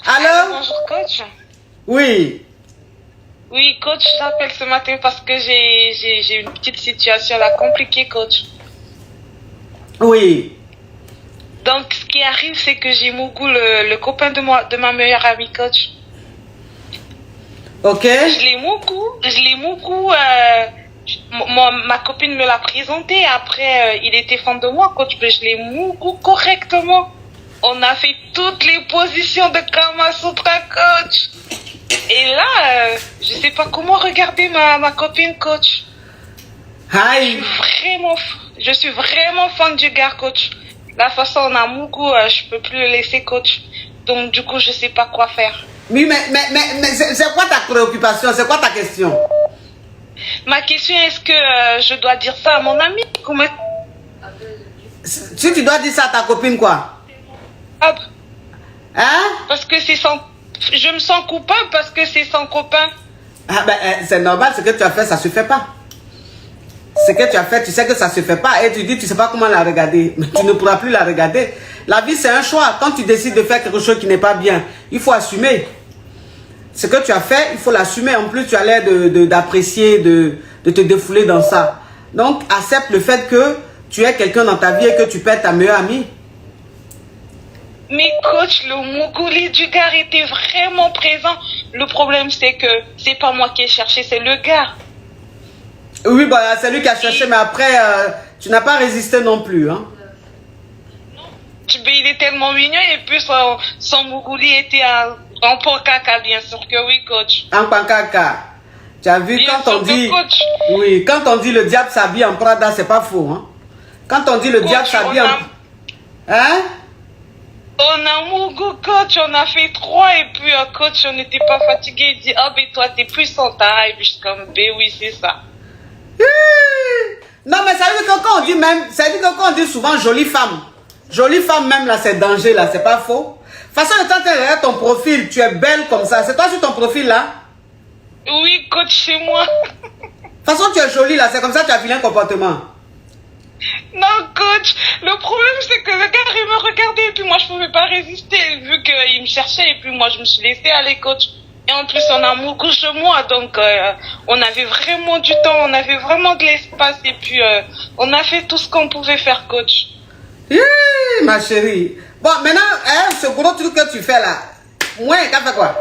Allô? Bonjour coach. Oui. Oui coach, j'appelle ce matin parce que j'ai une petite situation là compliquée coach. Oui. Donc ce qui arrive c'est que j'ai Mougou, le copain de ma meilleure amie coach. Ok. Je l'ai Mougou, ma copine me l'a présenté, après il était fan de moi coach, mais je l'ai Mougou correctement. On a fait toutes les positions de Kama Sutra coach. Et là, je sais pas comment regarder ma copine coach. Hi. Je suis vraiment fan du gars coach. La façon on a Mougou, je peux plus le laisser coach. Donc du coup, je sais pas quoi faire. Oui, mais c'est quoi ta préoccupation? C'est quoi ta question? Ma question est-ce que je dois dire ça à mon ami? Comment... Si tu dois dire ça à ta copine, quoi? Hein? Parce que c'est son... Je me sens coupable parce que c'est son copain. Ah ben, c'est normal, ce que tu as fait, ça se fait pas. Ce que tu as fait, tu sais que ça se fait pas. Et tu dis, tu sais pas comment la regarder. Mais tu ne pourras plus la regarder. La vie, c'est un choix. Quand tu décides de faire quelque chose qui n'est pas bien, il faut assumer. Ce que tu as fait, il faut l'assumer. En plus, tu as l'air d'apprécier, de te défouler dans ça. Donc, accepte le fait que tu es quelqu'un dans ta vie et que tu perds ta meilleure amie. Mais coach, le Mougouli du gars était vraiment présent. Le problème, c'est que c'est pas moi qui ai cherché, c'est le gars. Oui, bah, c'est lui qui a cherché, mais après, tu n'as pas résisté non plus. Hein? Il est tellement mignon et puis son Mougouli était en pancaka, bien sûr que oui, coach. En pancaka. Tu as vu, bien quand on dit... coach. Oui, quand on dit le diable s'habille en Prada, c'est pas faux. Hein? Quand on dit le diable s'habille en... Hein? On a Mougou, coach, on a fait 3 et puis coach, on n'était pas fatigué. Il dit, ah ben toi, t'es plus en ta hype. Je suis comme, ben oui, c'est ça. Non, mais ça veut dire que quand on dit même, ça veut dire que quand on dit souvent jolie femme même là, c'est danger là, c'est pas faux. De toute façon, quand tu regardes ton profil, tu es belle comme ça. C'est toi sur ton profil là? Oui, coach, c'est moi. De toute façon, tu es jolie là, c'est comme ça que tu as vilain comportement. Non, coach, le problème c'est que le gars il me regardait et puis moi je pouvais pas résister vu qu'il me cherchait et puis moi je me suis laissée aller, coach. Et en plus on a Mougou chez moi, donc on avait vraiment du temps, on avait vraiment de l'espace et puis on a fait tout ce qu'on pouvait faire, coach. Ma chérie. Bon, maintenant, hein, ce gros truc que tu fais là, moi, t'as fait quoi?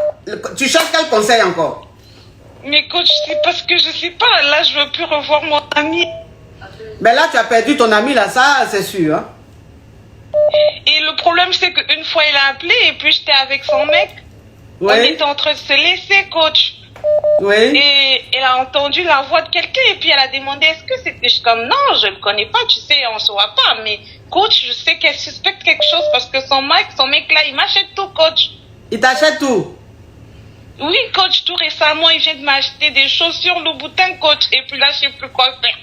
Tu cherches quel conseil encore? Mais coach, c'est parce que je sais pas, là je veux plus revoir mon ami. Mais là, tu as perdu ton ami, là, ça, c'est sûr. Hein? Et le problème, c'est qu'une fois, il a appelé et puis j'étais avec son mec. Oui. On était en train de se laisser, coach. Oui. Et elle a entendu la voix de quelqu'un et puis elle a demandé est-ce que c'était... Je suis comme, non, je le connais pas, tu sais, on se voit pas. Mais coach, je sais qu'elle suspecte quelque chose parce que son mec là, il m'achète tout, coach. Il t'achète tout? Oui, coach, tout récemment, il vient de m'acheter des chaussures Louboutin, coach. Et puis là, je sais plus quoi faire.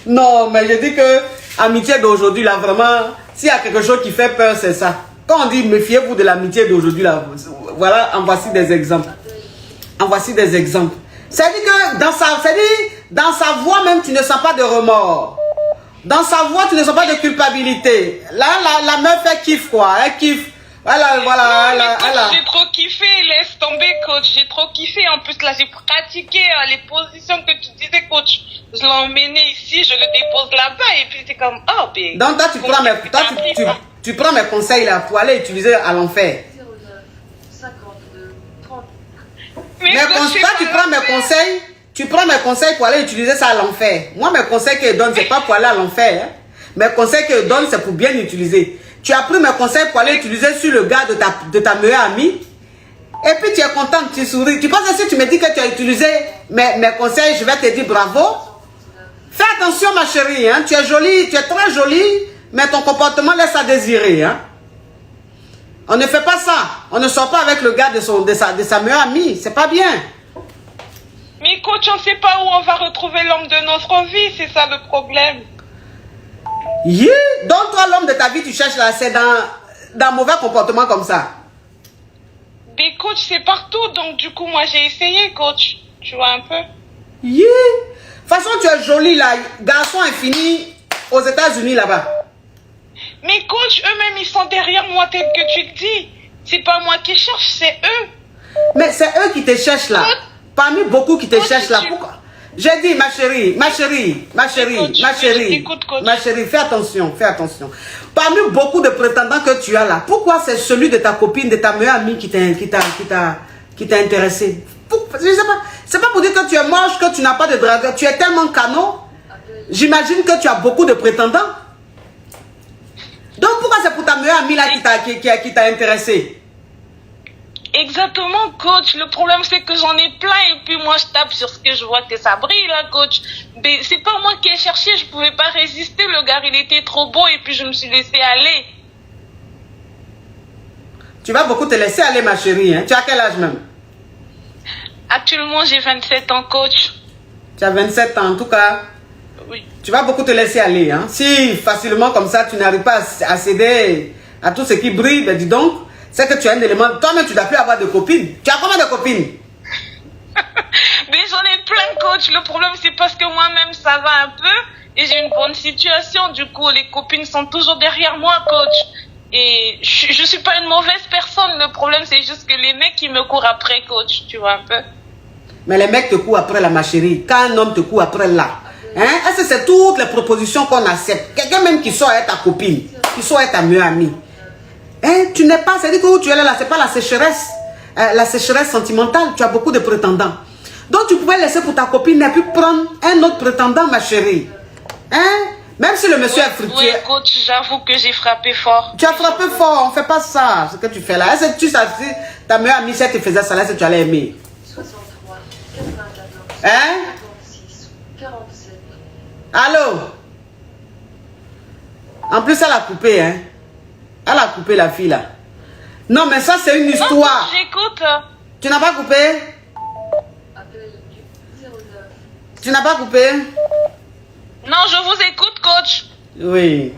Non, mais je dis que amitié d'aujourd'hui, là, vraiment, s'il y a quelque chose qui fait peur, c'est ça. Quand on dit méfiez-vous de l'amitié d'aujourd'hui, là, voilà, en voici des exemples. En voici des exemples. C'est-à-dire que dans sa voix même, tu ne sens pas de remords. Dans sa voix, tu ne sens pas de culpabilité. Là, la meuf, elle kiffe, quoi. Elle kiffe. Voilà. J'ai trop kiffé, laisse tomber, coach. J'ai trop kiffé. En plus, là, j'ai pratiqué les positions que tu disais, coach. Je l'ai emmené ici, je le dépose là-bas. Et puis, c'est comme, oh, ben. Donc, toi, tu prends mes conseils là pour aller utiliser à l'enfer. Mais toi, tu prends mes conseils pour aller utiliser ça à l'enfer. Moi, mes conseils que je donne, c'est pas pour aller à l'enfer. Hein. Mes conseils que je donne, c'est pour bien utiliser. Tu as pris mes conseils pour aller utiliser sur le gars de ta meilleure amie. Et puis tu es contente, tu souris. Tu penses que si tu me dis que tu as utilisé mes conseils, je vais te dire bravo. Fais attention ma chérie, hein. Tu es jolie, tu es très jolie, mais ton comportement laisse à désirer. Hein. On ne fait pas ça. On ne sort pas avec le gars de sa meilleure amie. C'est pas bien. Mais coach, on ne sait pas où on va retrouver l'homme de notre vie. C'est ça le problème. Yeah. Donc toi, l'homme de ta vie, tu cherches là, c'est dans mauvais comportement comme ça. Mais coach, c'est partout. Donc du coup, moi, j'ai essayé, coach. Tu vois un peu. Yeah. De toute façon, tu es jolie là. Garçon infini aux États-Unis là-bas. Mais coach, eux-mêmes, ils sont derrière moi tel que tu le dis. C'est pas moi qui cherche, c'est eux. Mais c'est eux qui te cherchent là. Parmi beaucoup qui te cherchent là. Pourquoi? J'ai dit, ma chérie, fais attention, fais attention. Parmi beaucoup de prétendants que tu as là, pourquoi c'est celui de ta copine, de ta meilleure amie qui t'a intéressé? Je sais pas. C'est pas pour dire que tu es moche, que tu n'as pas de dragueur. Tu es tellement canon. J'imagine que tu as beaucoup de prétendants. Donc pourquoi c'est pour ta meilleure amie là qui t'a intéressé? Exactement, coach. Le problème, c'est que j'en ai plein et puis moi, je tape sur ce que je vois que ça brille, là, coach. Mais c'est pas moi qui ai cherché, je pouvais pas résister. Le gars, il était trop beau et puis je me suis laissée aller. Tu vas beaucoup te laisser aller, ma chérie. Hein? Tu as quel âge même? Actuellement, j'ai 27 ans, coach. Tu as 27 ans, en tout cas. Oui. Tu vas beaucoup te laisser aller. Hein? Si facilement comme ça, tu n'arrives pas à céder à tout ce qui brille, ben dis donc. C'est que tu as un élément. Toi-même, tu n'as plus avoir de copines. Tu as combien de copines? Mais j'en ai plein, coach. Le problème, c'est parce que moi-même, ça va un peu. Et j'ai une bonne situation. Du coup, les copines sont toujours derrière moi, coach. Et je suis pas une mauvaise personne. Le problème, c'est juste que les mecs, ils me courent après, coach. Tu vois un peu? Mais les mecs te courent après là, ma chérie. Quand un homme te court après là, hein? Est-ce que c'est toutes les propositions qu'on accepte? Quelqu'un même qui soit ta copine, qui soit ta meilleure amie. Hein, tu n'es pas, c'est-à-dire que où tu es là, c'est pas la sécheresse sentimentale, tu as beaucoup de prétendants. Donc tu pouvais laisser pour ta copine et puis prendre un autre prétendant, ma chérie. Hein? Même si le monsieur est fructueux. Oui, coach, j'avoue que j'ai frappé fort. Tu as frappé fort, on ne fait pas ça, ce que tu fais là. Est-ce que tu sais, si ta meilleure amie, si elle te faisait ça là, est-ce que tu allais aimer? 63, 94, hein? 56, 47. Allô? En plus, elle a coupé, hein? Elle a coupé la fille là. Non, mais ça, c'est une histoire. J'écoute. Tu n'as pas coupé? Appel du 09. Tu n'as pas coupé? Non, je vous écoute, coach. Oui.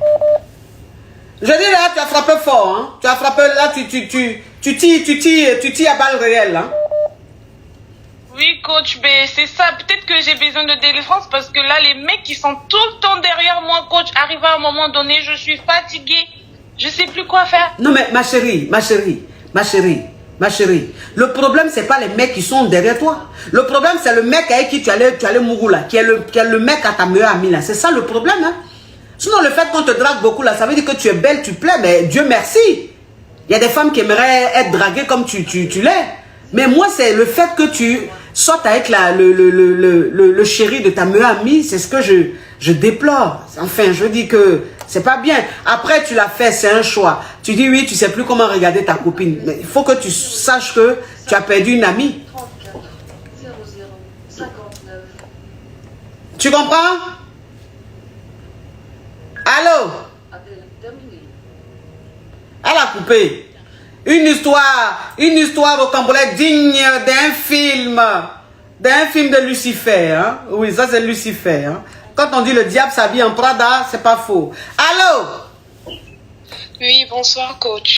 Je dis là, tu as frappé fort, hein? Tu as frappé là, tu tires à balles réelles, hein? Oui, coach, mais c'est ça. Peut-être que j'ai besoin de délivrance parce que là, les mecs qui sont tout le temps derrière moi, coach, arrivent à un moment donné, je suis fatiguée. Je sais plus quoi faire. Non, mais ma chérie. Le problème, c'est pas les mecs qui sont derrière toi. Le problème, c'est le mec avec qui tu allais mourir là, qui est le mec à ta meilleure amie là. C'est ça le problème, hein? Sinon, le fait qu'on te drague beaucoup là, ça veut dire que tu es belle, tu plais, mais Dieu merci. Il y a des femmes qui aimeraient être draguées comme tu l'es. Mais moi, c'est le fait que tu sortes avec le chéri de ta meilleure amie, c'est ce que je déplore. Enfin, je dis que c'est pas bien. Après, tu l'as fait, c'est un choix. Tu dis oui, tu sais plus comment regarder ta copine. Mais il faut que tu saches que tu as perdu une amie. 34, 00, 59. Tu comprends? Allô? Appel terminé. Elle a coupé. Une histoire rocambolesque digne d'un film de Lucifer. Hein? Oui, ça c'est Lucifer. Hein? Quand on dit le diable s'habille en Prada, c'est pas faux. Allô? Oui, bonsoir, coach.